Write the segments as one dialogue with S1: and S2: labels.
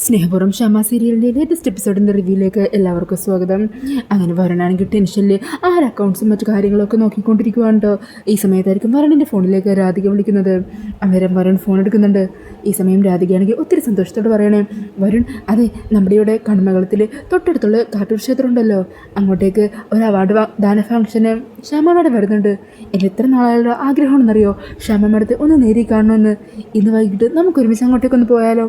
S1: സ്നേഹപൂർവ്വം ഷമ സീരിയലിൻ്റെ ലേറ്റസ്റ്റ് എപ്പിസോഡിൻ്റെ റിവ്യൂയിലേക്ക് എല്ലാവർക്കും സ്വാഗതം. അങ്ങനെ വരണാണെങ്കിൽ ടെൻഷനിൽ ആര് അക്കൗണ്ട്സും മറ്റു കാര്യങ്ങളൊക്കെ നോക്കിക്കൊണ്ടിരിക്കുകയാണ് കേട്ടോ. ഈ സമയത്തായിരിക്കും വരണിൻ്റെ ഫോണിലേക്ക് രാധിക വിളിക്കുന്നത്. അന്നേരം വരുൺ ഫോൺ എടുക്കുന്നുണ്ട്. ഈ സമയം രാധികയാണെങ്കിൽ ഒത്തിരി സന്തോഷത്തോടെ പറയണേ, വരുൺ അതെ നമ്മുടെ ഇവിടെ കണ്മംഗലത്തിൽ തൊട്ടടുത്തുള്ള കാട്ടൂർ ക്ഷേത്രം ഉണ്ടല്ലോ, അങ്ങോട്ടേക്ക് ഒരു അവാർഡ് ദാന ഫംഗ്ഷന് ഷമ മേഡം വരുന്നുണ്ട്. എൻ്റെ എത്ര നാളുകളുടെ ആഗ്രഹമാണെന്നറിയോ ഷമ മേഡത്തെ ഒന്ന് നേരി കാണണമെന്ന്. ഇന്ന് വൈകിട്ട് നമുക്ക് ഒരുമിച്ച് അങ്ങോട്ടേക്കൊന്ന് പോയാലോ?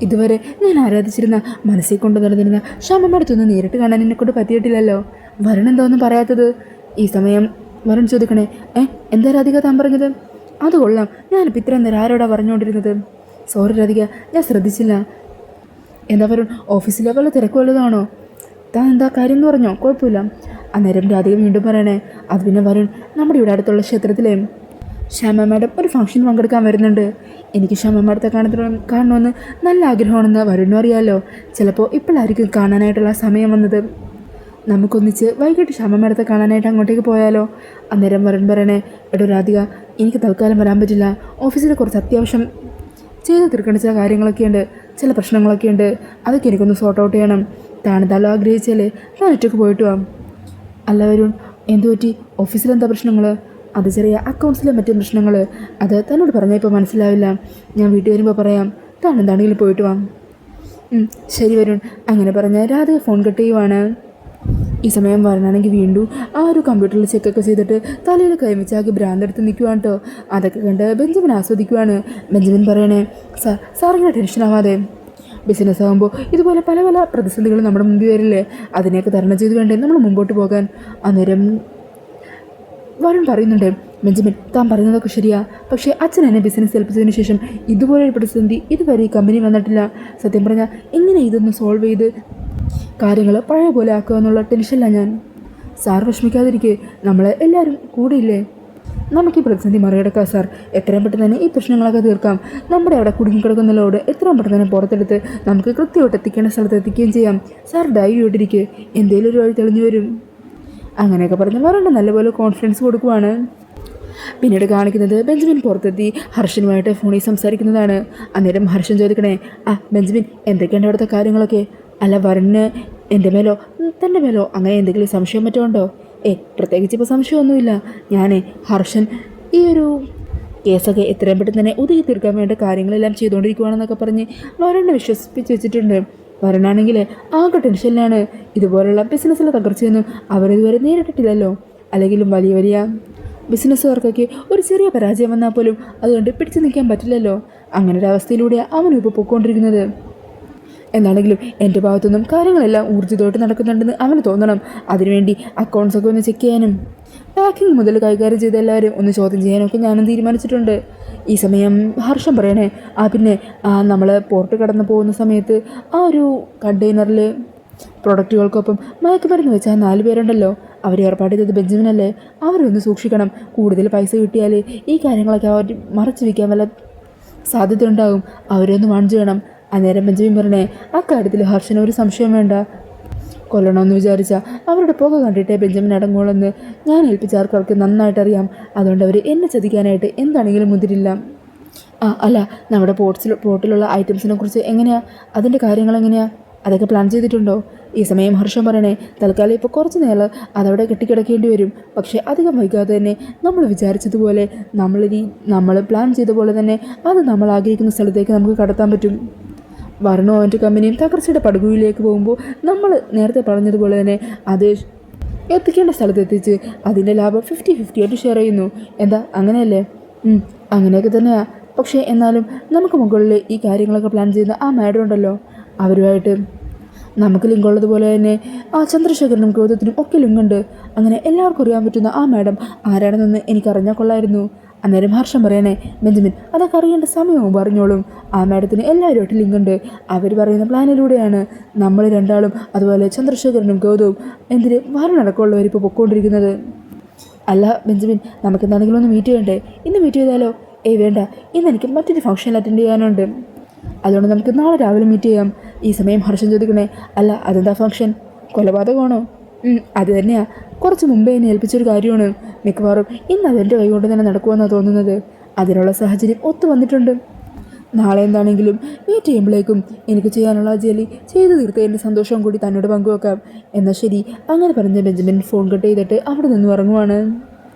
S1: ഇതുവരെ ഞാൻ ആരാധിച്ചിരുന്ന മനസ്സിൽ കൊണ്ടു നടന്നിരുന്ന ക്ഷമമടുത്തൊന്ന് നേരിട്ട് കാണാൻ എന്നെക്കൊണ്ട് പറ്റിയിട്ടില്ലല്ലോ. വരുൺ എന്താ ഒന്നും പറയാത്തത്? ഈ സമയം വരുൺ ചോദിക്കണേ, എന്താ രാധിക താൻ പറഞ്ഞത്? അത് കൊള്ളാം, ഞാനിപ്പോൾ ഇത്രയും നേരം ആരോടാ പറഞ്ഞുകൊണ്ടിരുന്നത്? സോറി രാധിക, ഞാൻ ശ്രദ്ധിച്ചില്ല. എന്താ വരുൺ, ഓഫീസിലെ വല്ല തിരക്കുള്ളതാണോ? താൻ എന്താ കാര്യം എന്ന് പറഞ്ഞോ? കുഴപ്പമില്ല. അന്നേരം രാധിക വീണ്ടും പറയണേ, അത് പിന്നെ വരുൺ നമ്മുടെ ഇവിടെ അടുത്തുള്ള ക്ഷേത്രത്തിലെ ഷമ മാഡം ഒരു ഫംഗ്ഷൻ പങ്കെടുക്കാൻ വരുന്നുണ്ട്. എനിക്ക് ഷമ മാഡത്തെ കാണണമെന്ന് നല്ല ആഗ്രഹമാണെന്ന് വരുണും അറിയാമല്ലോ. ചിലപ്പോൾ ഇപ്പോഴായിരിക്കും കാണാനായിട്ടുള്ള സമയം വന്നത്. നമുക്കൊന്നിച്ച് വൈകിട്ട് ഷമ മാഡത്തെ കാണാനായിട്ട് അങ്ങോട്ടേക്ക് പോയാലോ? അന്നേരം വരുൺ പറയണേ, എടോ രാധിക, എനിക്ക് തൽക്കാലം വരാൻ പറ്റില്ല. ഓഫീസിൽ കുറച്ച് അത്യാവശ്യം ചെയ്ത് തീർക്കേണ്ട ചില കാര്യങ്ങളൊക്കെ ഉണ്ട്, ചില പ്രശ്നങ്ങളൊക്കെ ഉണ്ട്. അതൊക്കെ എനിക്കൊന്ന് സോർട്ട് ഔട്ട് ചെയ്യണം. താനെന്തായാലും ആഗ്രഹിച്ചാലേ താൻ ഒറ്റയ്ക്ക് പോയിട്ട് വാ. അല്ല വരുൺ, എന്തു പറ്റി? ഓഫീസിലെന്താ പ്രശ്നങ്ങൾ? അത് ചെറിയ അക്കൗണ്ട്സിലെ മറ്റു പ്രശ്നങ്ങൾ. അത് തന്നോട് പറഞ്ഞാൽ ഇപ്പോൾ മനസ്സിലാവില്ല. ഞാൻ വീട്ടിൽ വരുമ്പോൾ പറയാം. താൻ എന്താണെങ്കിലും പോയിട്ട് വാ. ശരി വരുൺ. അങ്ങനെ പറഞ്ഞാൽ രാധിക ഫോൺ കട്ട് ചെയ്യുവാണ്. ഈ സമയം വരണാണെങ്കിൽ വീണ്ടും ആ ഒരു കമ്പ്യൂട്ടറിൽ ചെക്കൊക്കെ ചെയ്തിട്ട് തലയിൽ കൈവച്ചാക്കി ഭ്രാന്തെടുത്ത് നിൽക്കുവാണ് കേട്ടോ. അതൊക്കെ കണ്ട് ബെഞ്ചമിൻ ആസ്വദിക്കുവാണ്. ബെഞ്ചമിൻ പറയണേ, സാറിങ്ങനെ ടെൻഷനാവാതെ. ബിസിനസ് ആകുമ്പോൾ ഇതുപോലെ പല പല പ്രതിസന്ധികളും നമ്മുടെ മുമ്പിൽ വരില്ലേ, അതിനെയൊക്കെ തരണം ചെയ്ത് വേണ്ടേ നമ്മൾ മുമ്പോട്ട് പോകാൻ. അന്നേരം വരുൺ പറയുന്നുണ്ട്, ബെഞ്ചമിൻ താൻ പറയുന്നതൊക്കെ ശരിയാ, പക്ഷേ അച്ഛൻ എന്നെ ബിസിനസ് ഏൽപ്പിച്ചതിന് ശേഷം ഇതുപോലൊരു പ്രതിസന്ധി ഇതുവരെ ഈ കമ്പനി വന്നിട്ടില്ല. സത്യം പറഞ്ഞാൽ എങ്ങനെ ഇതൊന്ന് സോൾവ് ചെയ്ത് കാര്യങ്ങൾ പഴയ പോലെ ആക്കുക എന്നുള്ള ടെൻഷനിലാണ് ഞാൻ. സാർ വിഷമിക്കാതിരിക്കെ, നമ്മൾ എല്ലാവരും കൂടെയില്ലേ? നമുക്ക് ഈ പ്രതിസന്ധി മറികടക്കാം സാർ. എത്രയും പെട്ടെന്ന് തന്നെ ഈ പ്രശ്നങ്ങളൊക്കെ തീർക്കാം. നമ്മുടെ അവിടെ കുടുങ്ങിക്കിടക്കുന്ന ലോഡ് എത്രയും പെട്ടെന്ന് തന്നെ പുറത്തെടുത്ത് നമുക്ക് കൃത്യമായിട്ട് എത്തിക്കേണ്ട സ്ഥലത്ത് എത്തിക്കുകയും ചെയ്യാം. സാർ ധൈര്യമായിട്ടിരിക്കുക, എന്തെങ്കിലും ഒരു വഴി തെളിഞ്ഞു വരും. അങ്ങനെയൊക്കെ പറഞ്ഞ് വരണ്ട നല്ലപോലെ കോൺഫിഡൻസ് കൊടുക്കുവാണ്. പിന്നീട് കാണിക്കുന്നത് ബെഞ്ചമിൻ പുറത്തെത്തി ഹർഷനുമായിട്ട് ഫോണിൽ സംസാരിക്കുന്നതാണ്. അന്നേരം ഹർഷൻ ചോദിക്കണേ, ബെഞ്ചമിൻ എന്തൊക്കെയാണ് അവിടുത്തെ കാര്യങ്ങളൊക്കെ? അല്ല വരുണിന് എൻ്റെ മേലോ തൻ്റെ മേലോ അങ്ങനെ എന്തെങ്കിലും സംശയം മറ്റോ ഉണ്ടോ? പ്രത്യേകിച്ച് ഇപ്പോൾ സംശയമൊന്നുമില്ല. ഹർഷൻ ഈ ഒരു കേസൊക്കെ എത്രയും പെട്ടെന്ന് തന്നെ ഒതുക്കി തീർക്കാൻ വേണ്ട കാര്യങ്ങളെല്ലാം ചെയ്തുകൊണ്ടിരിക്കുകയാണെന്നൊക്കെ പറഞ്ഞ് വരുണിനെ വിശ്വസിപ്പിച്ച് വെച്ചിട്ടുണ്ട്. വരുണാണെങ്കിൽ ആകെ ടെൻഷനിലാണ്. ഇതുപോലുള്ള ബിസിനസ്സിലെ തകർച്ചയൊന്നും അവരിതുവരെ നേരിട്ടിട്ടില്ലല്ലോ. അല്ലെങ്കിലും വലിയ വലിയ ബിസിനസ്സുകാർക്കൊക്കെ ഒരു ചെറിയ പരാജയം വന്നാൽ പോലും അതുകൊണ്ട് പിടിച്ചു നിൽക്കാൻ പറ്റില്ലല്ലോ. അങ്ങനെ ഒരു അവസ്ഥയിലൂടെയാണ് അവനും ഇപ്പോൾ പൊയ്ക്കൊണ്ടിരിക്കുന്നത്. എന്താണെങ്കിലും എൻ്റെ ഭാഗത്തുനിന്നും കാര്യങ്ങളെല്ലാം ഊർജിതമായിട്ട് നടക്കുന്നുണ്ടെന്ന് അവന് തോന്നണം. അതിനുവേണ്ടി അക്കൗണ്ട്സൊക്കെ ഒന്ന് ചെക്ക് ചെയ്യാനും പാക്കിംഗ് മുതൽ കൈകാര്യം ചെയ്ത എല്ലാവരും ഒന്ന് ചോദ്യം ചെയ്യാനൊക്കെ ഞാനും തീരുമാനിച്ചിട്ടുണ്ട്. ഈ സമയം ഹർഷം പറയണേ, പിന്നെ നമ്മൾ പോർട്ട് കടന്നു പോകുന്ന സമയത്ത് ആ ഒരു കണ്ടെയ്നറിൽ പ്രൊഡക്റ്റുകൾക്കൊപ്പം മയക്കുമരുന്ന് വെച്ചാൽ 4 പേരുണ്ടല്ലോ, അവർ ഏർപ്പാട് ചെയ്തത് ബെഞ്ചമിനല്ലേ? അവരൊന്ന് സൂക്ഷിക്കണം. കൂടുതൽ പൈസ കിട്ടിയാൽ ഈ കാര്യങ്ങളൊക്കെ അവർ മറച്ചു വയ്ക്കാൻ വല്ല സാധ്യത ഉണ്ടാകും. അവരൊന്ന് വാൺ ചെയ്യണം. അന്നേരം ബെഞ്ചമിൻ പറഞ്ഞേ, അക്കാര്യത്തിൽ ഹർഷന് ഒരു സംശയം വേണ്ട. കൊല്ലണമെന്ന് വിചാരിച്ചാൽ അവരുടെ പുക കണ്ടിട്ടേ ബെഞ്ചമിൻ അടങ്ങുള്ളെന്ന് ഞാൻ ഏൽപ്പിച്ച ആൾക്കാർക്ക് നന്നായിട്ടറിയാം. അതുകൊണ്ട് അവർ എന്നെ ചതിക്കാനായിട്ട് എന്താണെങ്കിലും മുതിരില്ല. അല്ല, നമ്മുടെ പോർട്ടിലുള്ള ഐറ്റംസിനെ കുറിച്ച് എങ്ങനെയാ? അതിൻ്റെ കാര്യങ്ങൾ എങ്ങനെയാ? അതൊക്കെ പ്ലാൻ ചെയ്തിട്ടുണ്ടോ? ഈ സമയം ഹർഷം പറയണേ, തൽക്കാലം ഇപ്പോൾ കുറച്ച് നേരം അതവിടെ കെട്ടിക്കിടക്കേണ്ടി വരും. പക്ഷേ അധികം വൈകാതെ തന്നെ നമ്മൾ വിചാരിച്ചതുപോലെ നമ്മൾ പ്ലാൻ ചെയ്ത പോലെ തന്നെ അത് നമ്മൾ ആഗ്രഹിക്കുന്ന സ്ഥലത്തേക്ക് നമുക്ക് കടത്താൻ പറ്റും. വരുണും അവൻ്റെ കമ്പനിയും തകർച്ചയുടെ പടുകുയിലേക്ക് പോകുമ്പോൾ നമ്മൾ നേരത്തെ പറഞ്ഞതുപോലെ തന്നെ അത് എത്തിക്കേണ്ട സ്ഥലത്ത് എത്തിച്ച് അതിൻ്റെ ലാഭം 50-50 ആയിട്ട് ഷെയർ ചെയ്യുന്നു. എന്താ അങ്ങനെയല്ലേ? അങ്ങനെയൊക്കെ തന്നെയാണ്. പക്ഷേ എന്നാലും നമുക്ക് മുകളിൽ ഈ കാര്യങ്ങളൊക്കെ പ്ലാൻ ചെയ്യുന്ന ആ മാഡം ഉണ്ടല്ലോ, അവരുമായിട്ട് നമുക്ക് ലിങ്കുള്ളതുപോലെ തന്നെ ചന്ദ്രശേഖരനും ഗൗതത്തിനും ഒക്കെ ലിങ്കുണ്ട്. അങ്ങനെ എല്ലാവർക്കും അറിയാൻ പറ്റുന്ന ആ മാഡം ആരാണെന്നൊന്ന് എനിക്കറിഞ്ഞാൽ കൊള്ളായിരുന്നു. അന്നേരം ഹർഷം പറയണേ, ബെഞ്ചമിൻ അതൊക്കെ അറിയേണ്ട സമയവും പറഞ്ഞോളും. ആ മാഡത്തിന് എല്ലാവരുമായിട്ട് ലിങ്കുണ്ട്. അവർ പറയുന്ന പ്ലാനിലൂടെയാണ് നമ്മൾ രണ്ടാളും അതുപോലെ ചന്ദ്രശേഖരനും ഗൗതവും എന്തിന് വാരണടക്കമുള്ളവർ ഇപ്പോൾ പൊയ്ക്കൊണ്ടിരിക്കുന്നത്. അല്ല ബെഞ്ചമിൻ, നമുക്ക് എന്താണെങ്കിലും ഒന്ന് മീറ്റ് ചെയ്യണ്ടേ? ഇന്ന് മീറ്റ് ചെയ്താലോ? വേണ്ട, ഇന്ന് എനിക്ക് മറ്റൊരു ഫംഗ്ഷൻ അറ്റൻഡ് ചെയ്യാനുണ്ട്. അതുകൊണ്ട് നമുക്ക് നാളെ രാവിലെ മീറ്റ് ചെയ്യാം. ഈ സമയം ഹർഷൻ ചോദിക്കണേ, അല്ല അതെന്താ ഫംഗ്ഷൻ? കൊലപാതകമാണോ? അത് തന്നെയാണ്. കുറച്ച് മുമ്പേ എന്നെ ഏൽപ്പിച്ചൊരു കാര്യമാണ്. മിക്കവാറും ഇന്ന് അതെൻ്റെ കൈ കൊണ്ട് തന്നെ നടക്കുമെന്നാണ് തോന്നുന്നത്. അതിനുള്ള സാഹചര്യം ഒത്തു വന്നിട്ടുണ്ട്. നാളെ എന്താണെങ്കിലും മീറ്റ് ചെയ്യുമ്പോഴേക്കും എനിക്ക് ചെയ്യാനുള്ള ജോലി ചെയ്തു തീർത്തതിൻ്റെ സന്തോഷം കൂടി തന്നോട് പങ്കുവെക്കാം. എന്നാൽ ശരി, അങ്ങനെ പറഞ്ഞ് ബെഞ്ചമിൻ ഫോൺ കട്ട് ചെയ്തിട്ട് അവിടെ നിന്ന് ഇറങ്ങുവാണ്.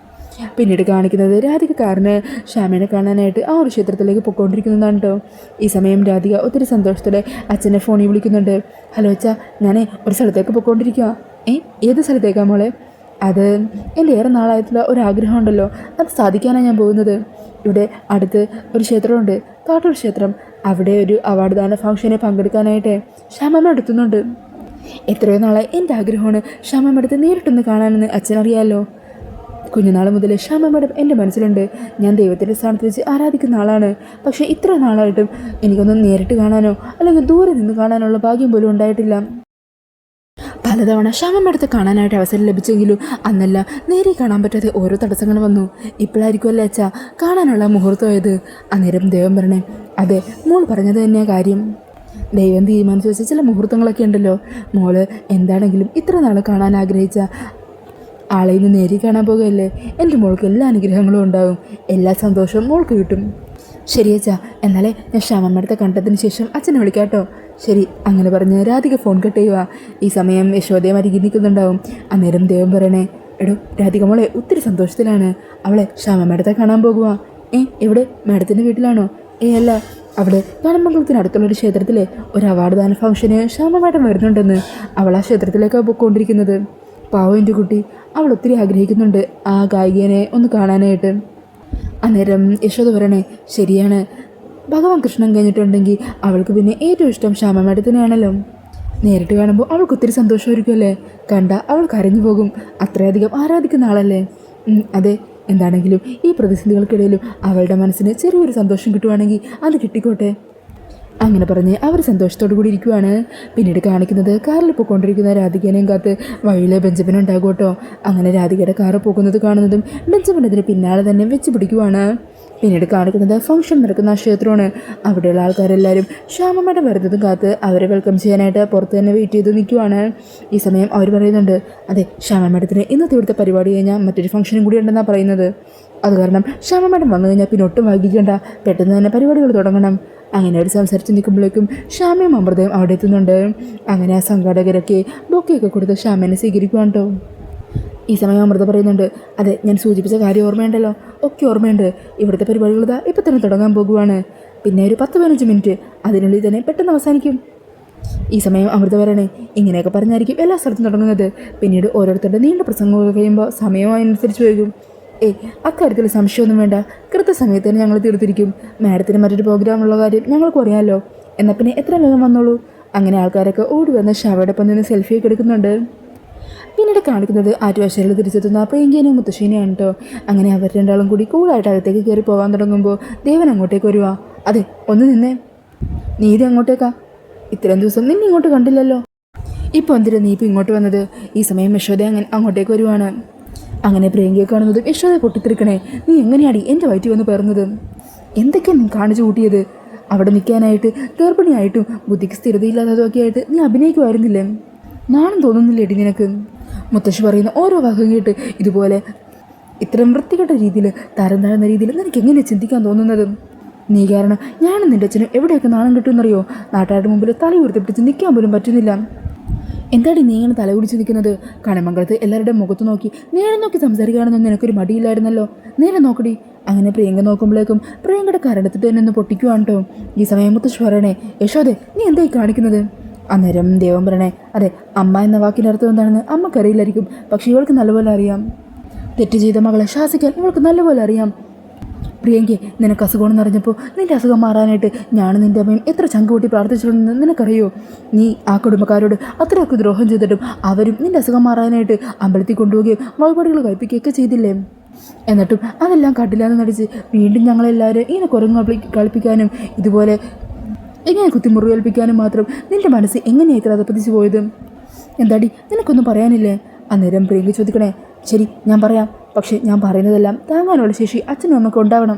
S1: പിന്നീട് കാണിക്കുന്നത് രാധിക കാറിന് ശ്യാമേനെ കാണാനായിട്ട് ആ ഒരു ക്ഷേത്രത്തിലേക്ക് പൊയ്ക്കൊണ്ടിരിക്കുന്നതാണ് കേട്ടോ. ഈ സമയം രാധിക ഒത്തിരി സന്തോഷത്തോടെ അച്ഛനെ ഫോണിൽ വിളിക്കുന്നുണ്ട്. ഹലോ അച്ഛാ, ഞാൻ ഒരു സ്ഥലത്തേക്ക് പൊയ്ക്കൊണ്ടിരിക്കുക. ഏത് സ്ഥലത്തേക്കാണ് മോളെ? അത് എൻ്റെ ഏറെ നാളായിട്ടുള്ള ഒരാഗ്രഹം ഉണ്ടല്ലോ, അത് സാധിക്കാനാണ് ഞാൻ പോകുന്നത്. ഇവിടെ അടുത്ത് ഒരു ക്ഷേത്രമുണ്ട്, കാട്ടൂർ ക്ഷേത്രം. അവിടെ ഒരു അവാർഡ് ദാന ഫംഗ്ഷനെ പങ്കെടുക്കാനായിട്ട് ശ്യാമമ്മ എടുത്തുന്നുണ്ട്. എത്രയോ നാളായി എൻ്റെ ആഗ്രഹമാണ് ശ്യാമമ്മ അടുത്ത് നേരിട്ടൊന്ന് കാണാനെന്ന് അച്ഛനറിയാമല്ലോ. കുഞ്ഞുനാൾ മുതൽ ശ്യാമ മാഡം എൻ്റെ മനസ്സിലുണ്ട്. ഞാൻ ദൈവത്തിൻ്റെ സ്ഥാനത്ത് വെച്ച് ആരാധിക്കുന്ന ആളാണ്. പക്ഷേ ഇത്ര നാളായിട്ടും എനിക്കൊന്നും നേരിട്ട് കാണാനോ അല്ലെങ്കിൽ ദൂരെ നിന്ന് കാണാനുള്ള ഭാഗ്യം പോലും ഉണ്ടായിട്ടില്ല. പലതവണ ശ്യാമ മാഡത്തെ കാണാനായിട്ട് അവസരം ലഭിച്ചെങ്കിലും അന്നല്ല നേരെ കാണാൻ പറ്റാതെ ഓരോ തടസ്സങ്ങൾ വന്നു. ഇപ്പോഴായിരിക്കുമല്ലേ അച്ഛാ കാണാനുള്ള മുഹൂർത്തമായത്. അന്നേരം ദൈവം പറഞ്ഞേ, അതെ മോൾ പറഞ്ഞത് തന്നെയാണ് കാര്യം. ദൈവം തീരുമാനിച്ചു വെച്ച ചില മുഹൂർത്തങ്ങളൊക്കെ ഉണ്ടല്ലോ. മോള് എന്താണെങ്കിലും ഇത്ര നാൾ കാണാൻ ആഗ്രഹിച്ച ആളെ ഇന്ന് നേരി കാണാൻ പോകുകയല്ലേ. എൻ്റെ മോൾക്ക് എല്ലാ അനുഗ്രഹങ്ങളും ഉണ്ടാകും, എല്ലാ സന്തോഷവും മോൾക്ക് കിട്ടും. ശരി അച്ഛാ, എന്നാലേ ഞാൻ ശ്യാമമ്മയുടെ കണ്ടതിന് ശേഷം അച്ഛനെ വിളിക്കാട്ടോ. ശരി, അങ്ങനെ പറഞ്ഞ് രാധിക ഫോൺ കട്ട് ചെയ്യുക. ഈ സമയം യശോദയും അരികെ നിൽക്കുന്നുണ്ടാവും. അന്നേരം ദൈവം പറയണേ, എടോ രാധിക മോളെ ഒത്തിരി സന്തോഷത്തിലാണ്. അവളെ ശ്യാമമ്മയുടെ കാണാൻ പോകുക. എവിടെ? മാഡത്തിൻ്റെ വീട്ടിലാണോ? അല്ല, അവിടെ കടമംഗലത്തിനടുത്തുള്ളൊരു ക്ഷേത്രത്തിലെ ഒരു അവാർഡ് ദാന ഫംഗ്ഷന് ശ്യാമ മാഡം വരുന്നുണ്ടെന്ന്. അവൾ ആ ക്ഷേത്രത്തിലേക്കാണ് പോയിക്കൊണ്ടിരിക്കുന്നത്. പാവം എൻ്റെ കുട്ടി, അവൾ ഒത്തിരി ആഗ്രഹിക്കുന്നുണ്ട് ആ ഗായികനെ ഒന്ന് കാണാനായിട്ട്. അന്നേരം യശോദ പറയണേ, ശരിയാണ്, ഭഗവാൻ കൃഷ്ണൻ കഴിഞ്ഞിട്ടുണ്ടെങ്കിൽ അവൾക്ക് പിന്നെ ഏറ്റവും ഇഷ്ടം ശ്യാമ മാഡത്തിനെയാണല്ലോ. നേരിട്ട് കാണുമ്പോൾ അവൾക്ക് ഒത്തിരി സന്തോഷമായിരിക്കുമല്ലേ. കണ്ട അവൾ കരഞ്ഞു പോകും, അത്രയധികം ആരാധിക്കുന്ന ആളല്ലേ. അതെ, എന്താണെങ്കിലും ഈ പ്രതിസന്ധികൾക്കിടയിലും അവളുടെ മനസ്സിന് ചെറിയൊരു സന്തോഷം കിട്ടുവാണെങ്കിൽ അത് കിട്ടിക്കോട്ടെ. അങ്ങനെ പറഞ്ഞ് അവർ സന്തോഷത്തോടു കൂടി ഇരിക്കുവാണ്. പിന്നീട് കാണിക്കുന്നത് കാറിൽ പോയിക്കൊണ്ടിരിക്കുന്ന രാധികേനെയും കാത്ത് വഴിയിലെ ബെഞ്ചമിൻ ഉണ്ടാകും കേട്ടോ. അങ്ങനെ രാധികയുടെ കാറ് പോകുന്നത് കാണുന്നതും ബെഞ്ചമിൻ അതിന് പിന്നാലെ തന്നെ വെച്ച് പിടിക്കുവാണ്. പിന്നീട് കാണിക്കുന്നത് ഫംഗ്ഷൻ നടക്കുന്ന ക്ഷേത്രമാണ്. അവിടെയുള്ള ആൾക്കാരെല്ലാവരും ശ്യാമമ്മയുടെ വരുന്നതും കാത്ത് അവരെ വെൽക്കം ചെയ്യാനായിട്ട് പുറത്ത് തന്നെ വെയിറ്റ് ചെയ്ത് നിൽക്കുവാണ്. ഈ സമയം അവർ പറയുന്നുണ്ട്, അതെ ശ്യാമ മാഡത്തിന് ഇന്നത്തെ ഇവിടുത്തെ പരിപാടി കഴിഞ്ഞാൽ മറ്റൊരു ഫംഗ്ഷനും കൂടി ഉണ്ടെന്നാണ് പറയുന്നത്. അത് കാരണം ശ്യാമ മാഡം വന്നു കഴിഞ്ഞാൽ പിന്നെ ഒട്ടും വൈകിക്കേണ്ട, പെട്ടെന്ന് തന്നെ പരിപാടികൾ തുടങ്ങണം. അങ്ങനെ അവർ സംസാരിച്ച് നിൽക്കുമ്പോഴേക്കും ശ്യാമയും അമൃതയും അവിടെ എത്തുന്നുണ്ട്. അങ്ങനെ ആ സംഘാടകരൊക്കെ ബൊക്കെയൊക്കെ കൊടുത്ത് ശ്യാമേനെ സ്വീകരിക്കുവാണ് കേട്ടോ. ഈ സമയം അമൃത പറയുന്നുണ്ട്, അതെ ഞാൻ സൂചിപ്പിച്ച കാര്യം ഓർമ്മയുണ്ടല്ലോ, ഒക്കെ ഓർമ്മയുണ്ട്. ഇവിടുത്തെ പരിപാടികൾ ഇതാ ഇപ്പം തന്നെ തുടങ്ങാൻ പോകുവാണ്. പിന്നെ ഒരു 10-15 മിനിറ്റ്, അതിനുള്ളിൽ തന്നെ പെട്ടെന്ന് അവസാനിക്കും. ഈ സമയം അമൃത പറയണേ, ഇങ്ങനെയൊക്കെ പറഞ്ഞായിരിക്കും എല്ലാ സ്ഥലത്തും തുടങ്ങുന്നത്. പിന്നീട് ഓരോരുത്തരുടെ നീണ്ട പ്രസംഗമൊക്കെ കഴിയുമ്പോൾ സമയം അതിനനുസരിച്ച് വൈകും. അക്കാര്യത്തിൽ സംശയമൊന്നും വേണ്ട, കൃത്യസമയത്ത് തന്നെ ഞങ്ങൾ തീർത്തിരിക്കും. മാഡത്തിന് മറ്റൊരു പ്രോഗ്രാമുള്ള കാര്യം ഞങ്ങൾക്ക് അറിയാമല്ലോ. എന്നാൽ പിന്നെ എത്ര വേഗം വന്നോളൂ. അങ്ങനെ ആൾക്കാരൊക്കെ ഓടി വന്ന് ഷവയോടൊപ്പം നിന്ന് സെൽഫിയൊക്കെ എടുക്കുന്നുണ്ട്. പിന്നീട് കാണിക്കുന്നത് ആറ്റുവാശ്ശേരിയിൽ തിരിച്ചെത്തുന്ന പ്രിയങ്കേനെയും മുത്തശ്ശീനെയാണ് കേട്ടോ. അങ്ങനെ അവർ രണ്ടാളും കൂടി കൂളായിട്ട് അകത്തേക്ക് കയറി പോകാൻ തുടങ്ങുമ്പോൾ ദേവൻ അങ്ങോട്ടേക്ക് വരുവാ. അതെ ഒന്ന് നിന്നേ, നീതി അങ്ങോട്ടേക്കാ? ഇത്രയും ദിവസം നിന്നെ ഇങ്ങോട്ട് കണ്ടില്ലല്ലോ, ഇപ്പോൾ എന്തിനാ നീ ഇപ്പം ഇങ്ങോട്ട് വന്നത്? ഈ സമയം യശോദ അങ്ങോട്ടേക്ക് വരുവാണ്. അങ്ങനെ പ്രിയങ്കയെ കാണുന്നത് യശോദ പൊട്ടിത്തെറിക്കണേ, നീ എങ്ങനെയാടി എൻ്റെ വയറ്റിൽ വന്ന് പേർന്നത്? എന്തൊക്കെയാണ് നീ കാണിച്ചു കൂട്ടിയത്? അവിടെ നിൽക്കാനായിട്ട് ഗർഭിണിയായിട്ടും ബുദ്ധിക്ക് സ്ഥിരതയില്ലാത്തതൊക്കെ ആയിട്ട് നീ അഭിനയിക്കുമായിരുന്നില്ലേ? നാണം തോന്നുന്നില്ലേടി നിനക്ക്? മുത്തശ്ശി പറയുന്ന ഓരോ വാക്കും കേട്ട് ഇതുപോലെ ഇത്രയും വൃത്തികെട്ട രീതിയിൽ തരം താഴ്ന്ന രീതിയിൽ നിനക്ക് എങ്ങനെ ചിന്തിക്കാൻ തോന്നുന്നത്? നീ കാരണം ഞാനും നിൻ്റെ അച്ഛനും എവിടെയൊക്കെ നാണം കിട്ടുമെന്നറിയോ? നാട്ടുകാരുടെ മുമ്പിൽ തല ഉയർത്തിപ്പിടിച്ച് നിൽക്കാൻ പോലും പറ്റുന്നില്ല. എന്താടി നീ ഇങ്ങനെ തല കുടിച്ച് നിൽക്കുന്നത്? കണിമംഗലത്ത് എല്ലാവരുടെയും മുഖത്ത് നോക്കി നേരെ നോക്കി സംസാരിക്കുകയാണെന്നൊന്നും നിനക്കൊരു മടിയില്ലായിരുന്നല്ലോ, നേരെ നോക്കടി. അങ്ങനെ പ്രിയങ്ക നോക്കുമ്പോഴേക്കും പ്രിയങ്കയുടെ കരടത്തിട്ട് തന്നെ ഒന്ന് പൊട്ടിക്കുവാണ് കേട്ടോ. ഈ സമയം മുത്തശ്ശി പറയണേ, യശോദേ നീ എന്തായി കാണിക്കുന്നത്? അന്നേരം ദേവൻ പറയണേ, അതെ അമ്മ എന്ന വാക്കിൻ്റെ അർത്ഥം എന്താണെന്ന് അമ്മക്കറിയില്ലായിരിക്കും, പക്ഷേ ഇവൾക്ക് നല്ലപോലെ അറിയാം. തെറ്റ് ചെയ്ത മകളെ ശാസിക്കാൻ ഇവൾക്ക് നല്ലപോലെ അറിയാം. പ്രിയങ്കെ, നിനക്ക് അസുഖമെന്ന് അറിഞ്ഞപ്പോൾ നിൻ്റെ അസുഖം മാറാനായിട്ട് ഞാനും നിൻ്റെ അമ്മയും എത്ര ചങ്കുകൂട്ടി പ്രാർത്ഥിച്ചിട്ടുണ്ടെന്ന് നിനക്കറിയോ? നീ ആ കുടുംബക്കാരോട് അത്രയൊക്കെ ദ്രോഹം ചെയ്തിട്ടും അവരും നിൻ്റെ അസുഖം മാറാനായിട്ട് അമ്പലത്തിൽ കൊണ്ടുപോവുകയും വഴിപാടുകൾ കഴിപ്പിക്കുകയൊക്കെ ചെയ്തില്ലേ? എന്നിട്ടും അതെല്ലാം കണ്ടില്ലാന്ന് നടിച്ച് വീണ്ടും ഞങ്ങളെല്ലാവരും ഇങ്ങനെ കുരങ്ങ് കളിപ്പിക്കാനും ഇതുപോലെ എങ്ങനെ കുത്തിമുറിവേൽപ്പിക്കാനും മാത്രം നിൻ്റെ മനസ്സ് എങ്ങനെയാണ് ഇത്ര അതപ്പതിച്ച് പോയത്? എന്താടി നിനക്കൊന്നും പറയാനില്ലേ? അന്നേരം പ്രിയങ്ക ചോദിക്കണേ, ശരി ഞാൻ പറയാം, പക്ഷേ ഞാൻ പറയുന്നതെല്ലാം താങ്ങാനുള്ള ശേഷി അച്ഛനും അമ്മയ്ക്ക് ഉണ്ടാവണം.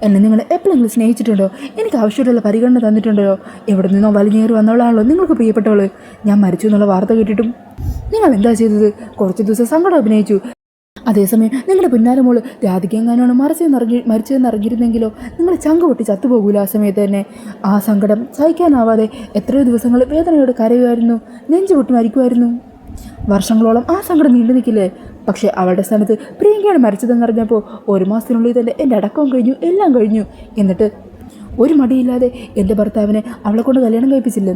S1: എന്നെ നിങ്ങൾ എപ്പോഴെങ്കിലും സ്നേഹിച്ചിട്ടുണ്ടോ? എനിക്ക് ആവശ്യമുള്ള പരിഗണന തന്നിട്ടുണ്ടോ? എവിടെ നിന്നോ വലിഞ്ഞേറി വന്നവളാണല്ലോ നിങ്ങൾക്ക് പ്രിയപ്പെട്ടവള്. ഞാൻ മരിച്ചു എന്നുള്ള വാർത്ത കേട്ടിട്ടും നിങ്ങൾ എന്താ ചെയ്തത്? കുറച്ച് ദിവസം സങ്കടം അഭിനയിച്ചു, അതേസമയം നിങ്ങളുടെ പിന്നാലെ മോള് രാധികെങ്ങാനാണ് മരിച്ചതെന്ന് അറിഞ്ഞിരുന്നെങ്കിലോ നിങ്ങൾ ചങ്ക് പൊട്ടി ചത്തുപോകൂല. ആ സമയത്ത് തന്നെ ആ സങ്കടം സഹിക്കാനാവാതെ എത്രയോ ദിവസങ്ങൾ വേദനയോട് കരയുമായിരുന്നു, നെഞ്ചു പൊട്ടി മരിക്കുമായിരുന്നു. വർഷങ്ങളോളം ആ സങ്കടം നീണ്ടു നിൽക്കില്ലേ? പക്ഷേ അവളുടെ സ്ഥാനത്ത് പ്രിയങ്കയാണ് മരിച്ചതെന്നറിഞ്ഞപ്പോൾ 1 മാസത്തിനുള്ളിൽ തന്നെ എൻ്റെ അടക്കവും കഴിഞ്ഞു, എല്ലാം കഴിഞ്ഞു. എന്നിട്ട് ഒരു മടിയില്ലാതെ എൻ്റെ ഭർത്താവിനെ അവളെ കൊണ്ട് കല്യാണം കഴിപ്പിച്ചില്ലേ?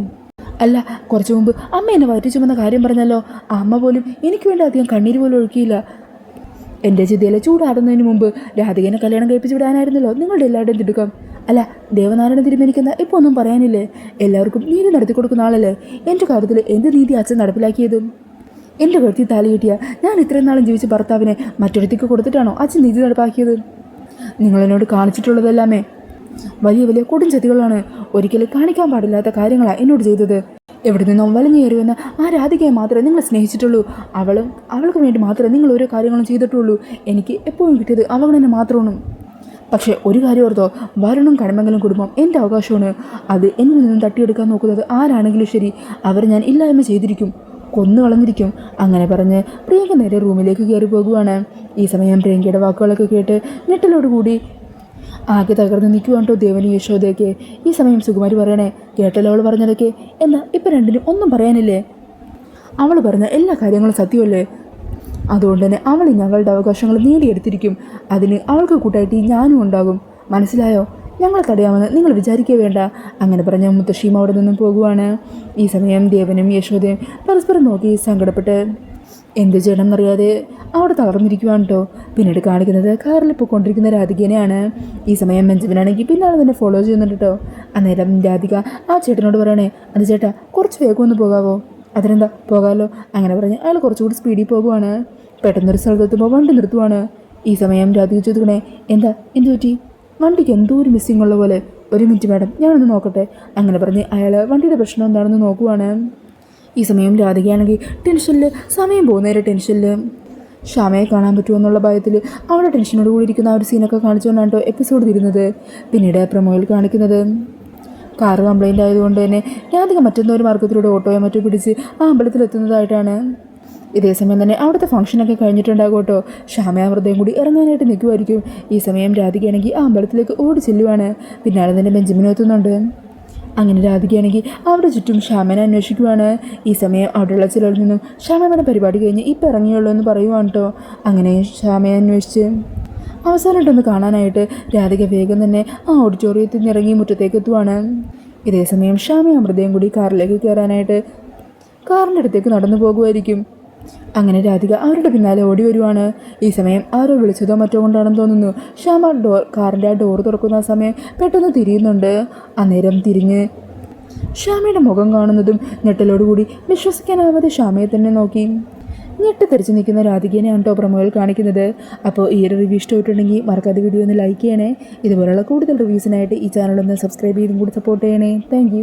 S1: അല്ല, കുറച്ചു മുമ്പ് അമ്മ എന്നെ വയറ്റി ചുമന്ന കാര്യം പറഞ്ഞല്ലോ. ആ അമ്മ പോലും എനിക്ക് വേണ്ടി അധികം കണ്ണീര് പോലും ഒഴുക്കിയില്ല. എൻ്റെ ചിതയിലെ ചൂടാടുന്നതിന് മുമ്പ് രാധികനെ കല്യാണം കഴിപ്പിച്ച് വിടാനായിരുന്നല്ലോ നിങ്ങളുടെ എല്ലാവരുടെയും തിടുക്കം. അല്ല, ദേവനാരായണ തിരുമേനിക്കുന്ന ഇപ്പോൾ ഒന്നും പറയാനില്ലേ? എല്ലാവർക്കും നീതി നടത്തി കൊടുക്കുന്ന ആളല്ലേ. എൻ്റെ കാര്യത്തിൽ എന്ത് നീതി അച്ഛൻ നടപ്പിലാക്കിയത്? എൻ്റെ കഴുത്തിൽ താലി കിട്ടിയ ഞാൻ ഇത്രയും നാളും ജീവിച്ച ഭർത്താവിനെ മറ്റൊരുത്തിക്ക് കൊടുത്തിട്ടാണോ അച്ഛൻ നീതി നടപ്പാക്കിയത്? നിങ്ങളെന്നോട് കാണിച്ചിട്ടുള്ളതെല്ലാമേ വലിയ വലിയ കൊടുംചതികളാണ്. ഒരിക്കലും കാണിക്കാൻ പാടില്ലാത്ത കാര്യങ്ങളാണ് എന്നോട് ചെയ്തത്. എവിടെ നിന്നോ വലിഞ്ഞേറിയുന്ന ആ രാധികയെ മാത്രമേ നിങ്ങൾ സ്നേഹിച്ചിട്ടുള്ളൂ. അവൾക്ക് വേണ്ടി മാത്രമേ നിങ്ങൾ ഓരോ കാര്യങ്ങളും ചെയ്തിട്ടുള്ളൂ. എനിക്ക് എപ്പോഴും കിട്ടിയത് അവഗണന മാത്രമാണ്. പക്ഷേ ഒരു കാര്യം ഓർത്തോ, വരുണും കടമംഗലം കുടുംബം എൻ്റെ അവകാശമാണ്. അത് എന്നിൽ നിന്നും തട്ടിയെടുക്കാൻ നോക്കുന്നത് ആരാണെങ്കിലും ശരി, അവർ ഞാൻ ഇല്ലായ്മ ചെയ്തിരിക്കും, കൊന്നു കളഞ്ഞിരിക്കും. അങ്ങനെ പറഞ്ഞ് പ്രിയങ്ക നേരെ റൂമിലേക്ക് കയറി പോകുവാണ്. ഈ സമയം പ്രിയങ്കയുടെ വാക്കുകളൊക്കെ കേട്ട് ഞെട്ടലോടുകൂടി ആകെ തകർന്ന് നിൽക്കുവാണ്ടോ ദേവനും യശോദയൊക്കെ. ഈ സമയം സുകുമാരി പറയണേ, കേട്ടല്ലോ അവൾ പറഞ്ഞതൊക്കെ? എന്നാ ഇപ്പം രണ്ടിനും ഒന്നും പറയാനില്ലേ? അവൾ പറഞ്ഞ എല്ലാ കാര്യങ്ങളും സത്യമല്ലേ? അതുകൊണ്ട് തന്നെ അവൾ ഞങ്ങളുടെ അവകാശങ്ങൾ നേടിയെടുത്തിരിക്കും. അതിന് അവൾക്ക് കൂട്ടായിട്ട് ഞാനും ഉണ്ടാകും. മനസ്സിലായോ? ഞങ്ങളെ തടയാമെന്ന് നിങ്ങൾ വിചാരിക്കേ വേണ്ട. അങ്ങനെ പറഞ്ഞ മുത്തശ്ശിയും അവിടെ നിന്നും പോകുവാണ്. ഈ സമയം ദേവനും യശോദയും പരസ്പരം നോക്കി സങ്കടപ്പെട്ട് എന്ത് ചെയ്യണമെന്നറിയാതെ അവിടെ തളർന്നിരിക്കുവാണ് കേട്ടോ. പിന്നീട് കാണിക്കുന്നത് കാറിൽ പോയിക്കൊണ്ടിരിക്കുന്ന രാധികനെയാണ്. ഈ സമയം ബെഞ്ചമിനാണെങ്കിൽ പിന്നാലെ തന്നെ ഫോളോ ചെയ്യുന്നുണ്ട് കേട്ടോ. അന്നേരം രാധിക ആ ചേട്ടനോട് പറയണേ, അത് ചേട്ടാ കുറച്ച് വേഗം ഒന്ന് പോകാവോ? അതിനെന്താ, പോകാമല്ലോ. അങ്ങനെ പറഞ്ഞ് അയാൾ കുറച്ചുകൂടി സ്പീഡിൽ പോകുവാണ്. പെട്ടെന്നൊരു സ്ഥലത്തെത്തുമ്പോൾ വണ്ടി നിർത്തുവാണ്. ഈ സമയം രാധിക ചോദിക്കണേ, എന്ത് പറ്റി? വണ്ടിക്ക് എന്തോ ഒരു മിസ്സിങ് ഉള്ള പോലെ. 1 മിനിറ്റ് മാഡം, ഞാനൊന്ന് നോക്കട്ടെ. അങ്ങനെ പറഞ്ഞ് അയാൾ വണ്ടിയുടെ പ്രശ്നം എന്താണെന്ന് നോക്കുവാണ്. ഈ സമയം രാധികയാണെങ്കിൽ ടെൻഷനിൽ, സമയം പോകുന്നേരെ ടെൻഷനിൽ ശ്യാമയെ കാണാൻ പറ്റുമോ എന്നുള്ള ഭയത്തിൽ അവിടെ ടെൻഷനോട് കൂടി ഇരിക്കുന്ന ആ ഒരു സീനൊക്കെ കാണിച്ചുകൊണ്ടാണ് കേട്ടോ എപ്പിസോഡ് തീരുന്നത്. പിന്നീട് പ്രൊമോയിൽ കാണിക്കുന്നത് കാറ് കംപ്ലൈൻ്റ് ആയതുകൊണ്ട് തന്നെ രാധിക മറ്റെന്തോ ഒരു മാർഗത്തിലൂടെ ഓട്ടോയോ മറ്റോ പിടിച്ച് ആ അമ്പലത്തിലെത്തുന്നതായിട്ടാണ്. ഇതേസമയം തന്നെ അവിടുത്തെ ഫംഗ്ഷനൊക്കെ കഴിഞ്ഞിട്ടുണ്ടാകും കേട്ടോ. ശ്യാമ ഹൃദയം കൂടി ഇറങ്ങാനായിട്ട് നിൽക്കുമായിരിക്കും. ഈ സമയം രാധികയാണെങ്കിൽ ആ അമ്പലത്തിലേക്ക് ഓടി ചെല്ലുവാണ്. പിന്നാലെ തന്നെ ബെഞ്ചമിനും എത്തുന്നുണ്ട്. അങ്ങനെ രാധികയാണെങ്കിൽ അവിടെ ചുറ്റും ശ്യാമനെ അന്വേഷിക്കുവാണ്. ഈ സമയം അവിടെയുള്ള ചിലരിൽ നിന്നും ശ്യാമയുടെ പരിപാടി കഴിഞ്ഞ് ഇപ്പം ഇറങ്ങിയുള്ളൂ എന്ന് പറയുവാണ് കേട്ടോ. അങ്ങനെ ശ്യാമയെ അന്വേഷിച്ച് അവസാനമായിട്ടൊന്ന് കാണാനായിട്ട് രാധിക വേഗം തന്നെ ആ ഓഡിറ്റോറിയത്തിൽ നിന്ന് ഇറങ്ങി മുറ്റത്തേക്ക് എത്തുവാണ്. ഇതേസമയം ശ്യാമയും അമൃതയും കൂടി കാറിലേക്ക് കയറാനായിട്ട് കാറിൻ്റെ അടുത്തേക്ക് നടന്നു പോകുമായിരിക്കും. അങ്ങനെ രാധിക അവരുടെ പിന്നാലെ ഓടി വരുവാണ്. ഈ സമയം ആരോ വിളിച്ചതോ മറ്റോ കൊണ്ടാണെന്ന് തോന്നുന്നു. ശ്യാമ കാറിൻ്റെ ആ ഡോർ തുറക്കുന്ന സമയം പെട്ടെന്ന് തിരിയുന്നുണ്ട്. അന്നേരം തിരിഞ്ഞ് ശ്യാമയുടെ മുഖം കാണുന്നതും ഞെട്ടലോടുകൂടി വിശ്വസിക്കാനാവാതെ ശ്യാമയെ തന്നെ നോക്കി ഞെട്ടിത്തെറിച്ച് നിൽക്കുന്ന രാധികേനെയാണ് കേട്ടോ പ്രൊമോയിൽ കാണിക്കുന്നത്. അപ്പോൾ ഈ ഒരു റിവ്യൂ ഇഷ്ടമായിട്ടുണ്ടെങ്കിൽ മറക്കാതെ വീഡിയോ ഒന്ന് ലൈക്ക് ചെയ്യണേ. ഇതുപോലുള്ള കൂടുതൽ റിവ്യൂസിനായിട്ട് ഈ ചാനലൊന്ന് സബ്സ്ക്രൈബ് ചെയ്തും കൂടി സപ്പോർട്ട് ചെയ്യണേ. താങ്ക്